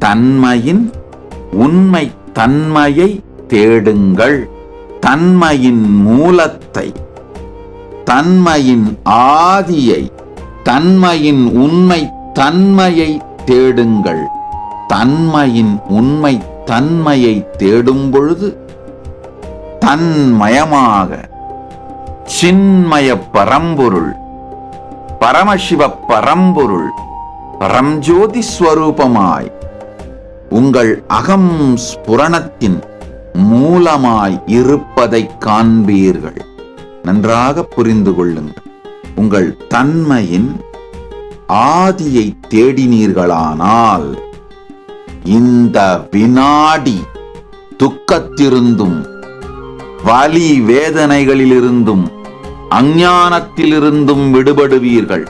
தன்மையின் உண்மை தன்மையை தேடுங்கள். தன்மையின் மூலத்தை, தன்மையின் ஆதியை, தன்மையின் உண்மை தன்மையை தேடுங்கள். தன்மையின் உண்மை தன்மையை தேடும் பொழுது தன்மயமாக சின்மய பரம்பொருள், பரமசிவ பரம்பொருள், பரம்ஜோதி ஸ்வரூபமாய் உங்கள் அகம் ஸ்புரணத்தின் மூலமாய் இருப்பதை காண்பீர்கள். நன்றாக புரிந்து கொள்ளுங்கள். உங்கள் தன்மையின் ஆதியை தேடினீர்களானால் இந்த வினாடி துக்கத்திலிருந்தும் வலி வேதனைகளிலிருந்தும் அஞ்ஞானத்திலிருந்தும் விடுபடுவீர்கள்.